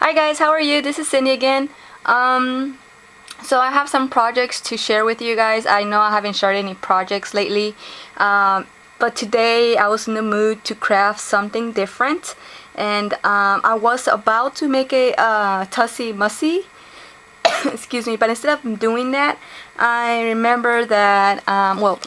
Hi guys, how are you? This is Cindy again. So I have some projects to share with you guys. I know I haven't shared any projects lately, but today I was in the mood to craft something different, and I was about to make a Tussie Mussy. Excuse me, but instead of doing that, I remember that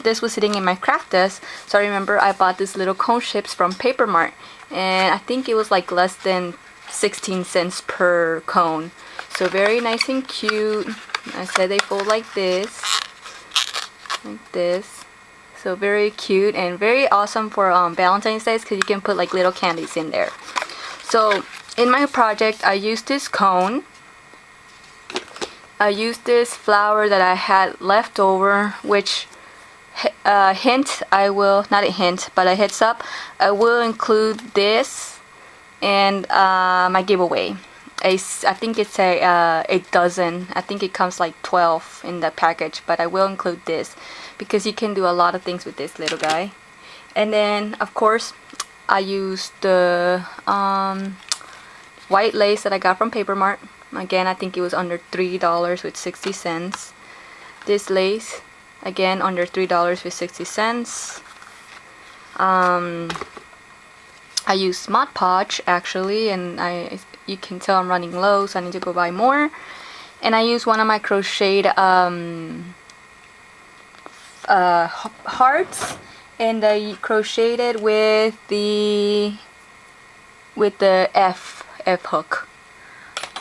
this was sitting in my craft desk, so I remember I bought these little cone chips from Paper Mart, and I think it was like less than 16 cents per cone. So very nice and cute. I said they fold like this. So very cute and very awesome for Valentine's Day, because you can put like little candies in there. So in my project I used this cone. I used this flour that I had left over, which hint, I will, not a hint, but a heads up, I will include this and my giveaway. I think it's a dozen. I think it comes like 12 in the package, but I will include this because you can do a lot of things with this little guy. And then of course I used the white lace that I got from Paper Mart. Again, I think it was under $3 with 60 cents. This lace, again, under $3 with 60 cents. I use Mod Podge actually, and you can tell I'm running low, so I need to go buy more. And I use one of my crocheted hearts, and I crocheted with the F hook.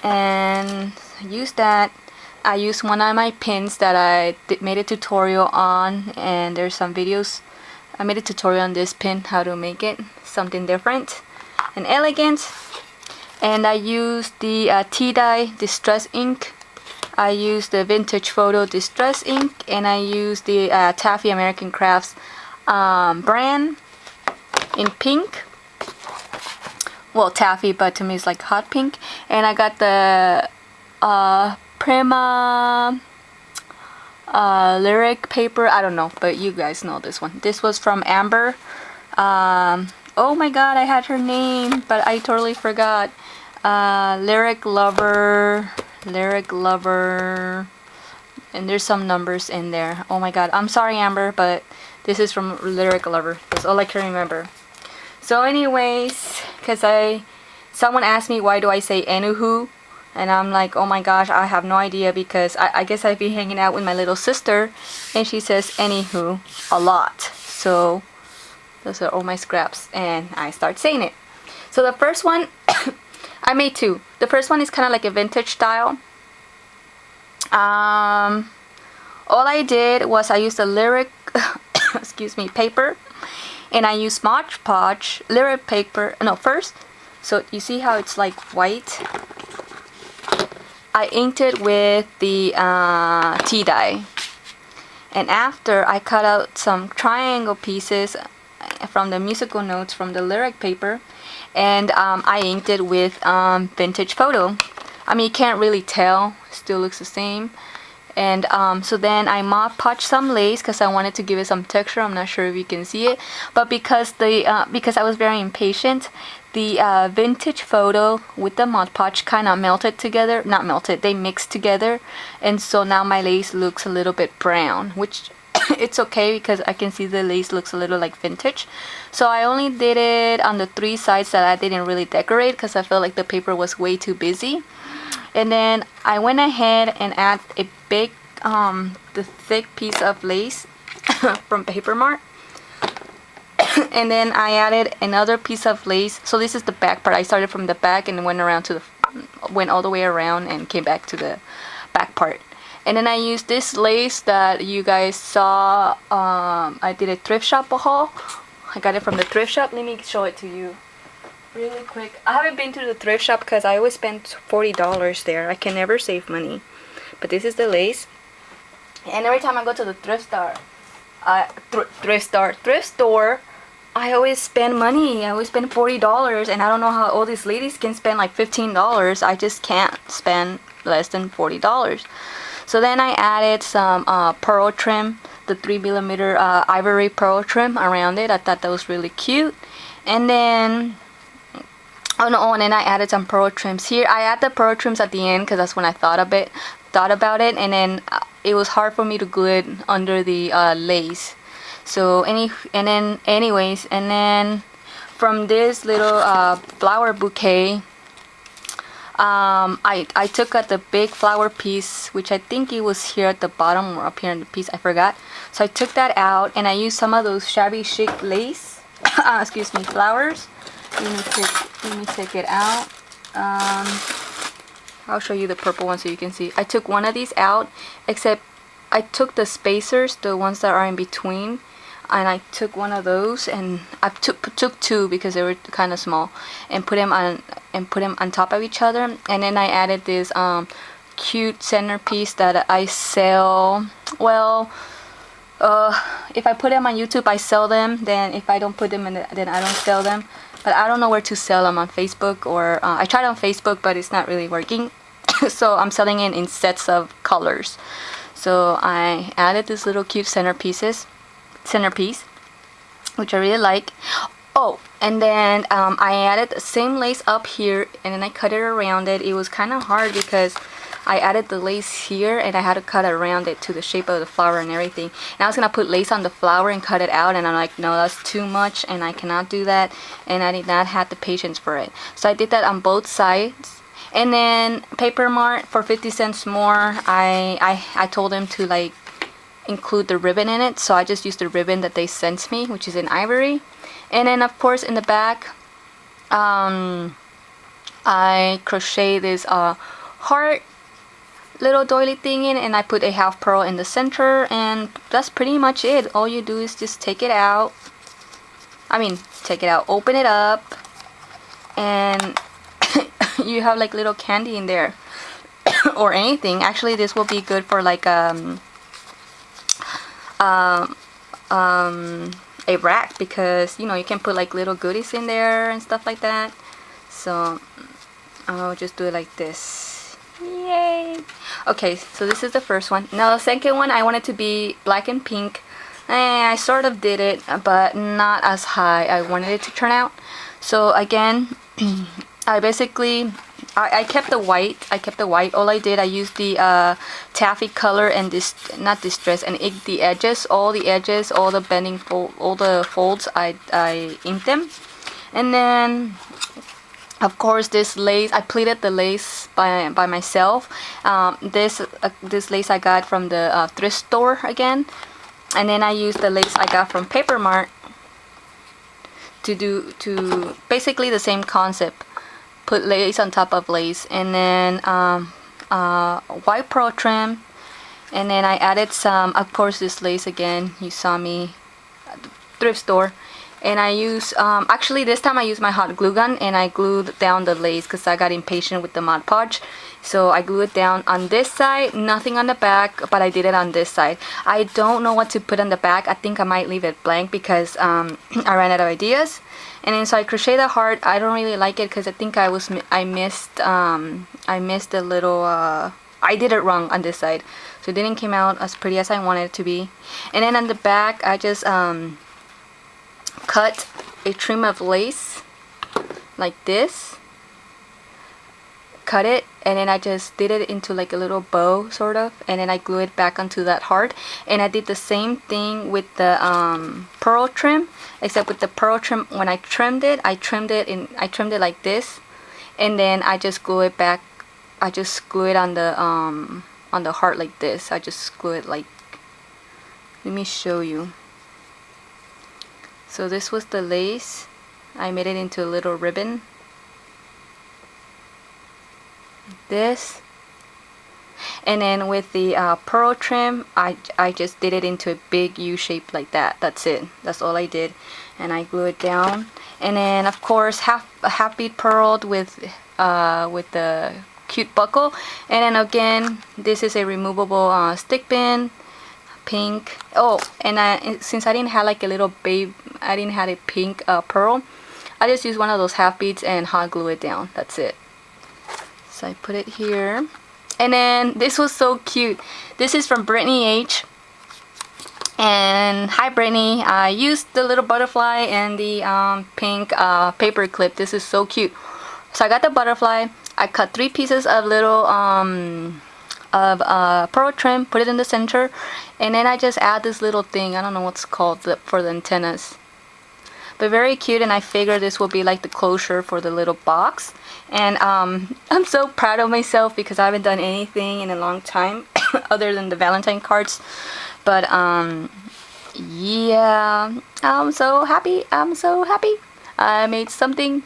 And use that. I use one of my pins that I made a tutorial on, and there's some videos. I made a tutorial on this pin, how to make it something different and elegant. And I used the Tea-Dye Distress ink. I used the Vintage Photo Distress ink, and I used the Taffy American Crafts brand in pink. Well, taffy, but to me it's like hot pink. And I got the Prima Lyric paper. I don't know, but you guys know this one. This was from Amber. Oh my god, I had her name, but I totally forgot. Lyric Lover. And there's some numbers in there. Oh my god, I'm sorry Amber, but this is from Lyric Lover. That's all I can remember. So anyways, because someone asked me why do I say anywho, and I'm like, oh my gosh, I have no idea, because I guess I'd be hanging out with my little sister and she says anywho a lot. So those are all my scraps and I start saying it. So the first one, I made two. The first one is kind of like a vintage style. All I did was I used a Lyric excuse me, paper, and I use Mod Podge Lyric paper. No, first, so you see how it's like white? I inked it with the Tea-Dye, and after I cut out some triangle pieces from the musical notes from the Lyric paper, and I inked it with Vintage Photo. I mean, you can't really tell, still looks the same. And so then I Mod Podge some lace because I wanted to give it some texture. I'm not sure if you can see it, but because I was very impatient, the Vintage Photo with the Mod Podge kind of melted together. Not melted, they mixed together, and so now my lace looks a little bit brown, which it's okay because I can see the lace looks a little like vintage. So I only did it on the three sides that I didn't really decorate because I felt like the paper was way too busy. And then I went ahead and add a big, the thick piece of lace from Paper Mart. And then I added another piece of lace. So this is the back part. I started from the back and went all the way around and came back to the back part. And then I used this lace that you guys saw. I did a thrift shop haul. I got it from the thrift shop. Let me show it to you really quick. I haven't been to the thrift shop because I always spend $40 there. I can never save money. But this is the lace. And every time I go to the thrift store, I always spend money. I always spend $40, and I don't know how all these ladies can spend like $15. I just can't spend less than $40. So then I added some pearl trim, the 3mm ivory pearl trim around it. I thought that was really cute. And then Oh no, and then I added some pearl trims here. I add the pearl trims at the end because that's when I thought about it, and then it was hard for me to glue it under the lace. So anyways, and then from this little flower bouquet, I took out the big flower piece, which I think it was here at the bottom or up here in the piece, I forgot. So I took that out and I used some of those shabby chic lace, excuse me, flowers. Let me take it out. I'll show you the purple one so you can see. I took one of these out, except I took the spacers, the ones that are in between, and I took one of those, and I took two because they were kind of small, and put them on top of each other. And then I added this cute centerpiece that I sell. Well, if I put them on YouTube, I sell them. Then if I don't put them in, then I don't sell them. But I don't know where to sell them on Facebook, or I tried on Facebook, but it's not really working. So I'm selling it in sets of colors. So I added this little cute centerpiece, which I really like. Oh, and then I added the same lace up here, and then I cut it around it. It was kind of hard because I added the lace here and I had to cut around it to the shape of the flower and everything. And I was gonna put lace on the flower and cut it out, and I'm like, no, that's too much and I cannot do that, and I did not have the patience for it. So I did that on both sides. And then Paper Mart, for 50 cents more, I told them to like include the ribbon in it, so I just used the ribbon that they sent me, which is in ivory. And then of course in the back, I crochet this heart little doily thing in, and I put a half pearl in the center, and that's pretty much it. All you do is just take it out, open it up, and you have like little candy in there or anything. Actually, this will be good for like a rack, because you know you can put like little goodies in there and stuff like that. So I'll just do it like this. Yay! Okay, so this is the first one. Now the second one, I want it to be black and pink. I sort of did it, but not as high I wanted it to turn out. So again, I basically I kept the white. All I did, I used the taffy color and this, not distress, and inked the edges, all the bending all the folds. I inked them, and then of course this lace, I pleated the lace by myself. This lace I got from the thrift store again, and then I used the lace I got from Paper Mart to basically the same concept. Put lace on top of lace, and then white pearl trim, and then I added some, of course, this lace again. You saw me at the thrift store, and I use actually this time I used my hot glue gun, and I glued down the lace because I got impatient with the Mod Podge. So I glued it down on this side, nothing on the back, but I did it on this side. I don't know what to put on the back. I think I might leave it blank because I ran out of ideas. And then so I crochet the heart. I don't really like it because I think I missed the little I did it wrong on this side, so it didn't come out as pretty as I wanted it to be. And then on the back, I just cut a trim of lace like this, cut it, and then I just did it into like a little bow sort of, and then I glue it back onto that heart. And I did the same thing with the pearl trim, except with the pearl trim, when I trimmed it like this, and then I just glue it back. I just glue it on the heart like this. I just glue it like, let me show you. So this was the lace. I made it into a little ribbon. This, and then with the pearl trim, I just did it into a big U shape like that. That's it. That's all I did, and I glue it down. And then of course half bead pearled with the cute buckle. And then again, this is a removable stick pin, pink. Oh, and since I didn't have like a little I didn't have a pink pearl, I just used one of those half beads and hot glue it down. That's it. So I put it here. And then this was so cute. This is from Brittany H. And hi Brittany, I used the little butterfly and the pink paper clip. This is so cute. So I got the butterfly. I cut 3 pieces of little pearl trim, put it in the center, and then I just add this little thing. I don't know what's called for the antennas, but very cute. And I figured this will be like the closure for the little box. And I'm so proud of myself because I haven't done anything in a long time other than the Valentine cards. But yeah, I'm so happy. I made something.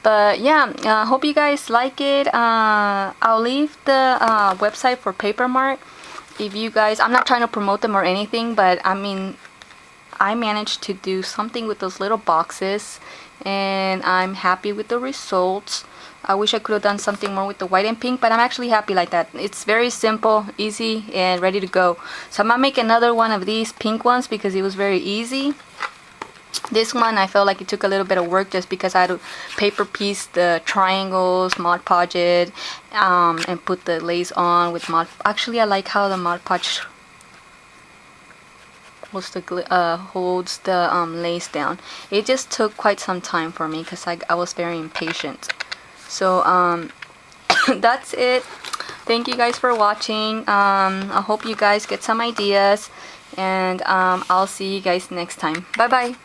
But yeah, hope you guys like it. I'll leave the website for Paper Mart. If you guys, I'm not trying to promote them or anything, but I mean, I managed to do something with those little boxes, and I'm happy with the results. I wish I could have done something more with the white and pink, but I'm actually happy like that. It's very simple, easy, and ready to go. So I'm gonna make another one of these pink ones because it was very easy. This one I felt like it took a little bit of work just because I had to paper piece the triangles, Mod Podge it, and put the lace on with Mod. Actually, I like how the Mod Podge holds the lace down. It just took quite some time for me because I was very impatient. So that's it. Thank you guys for watching. I hope you guys get some ideas, and I'll see you guys next time. Bye bye.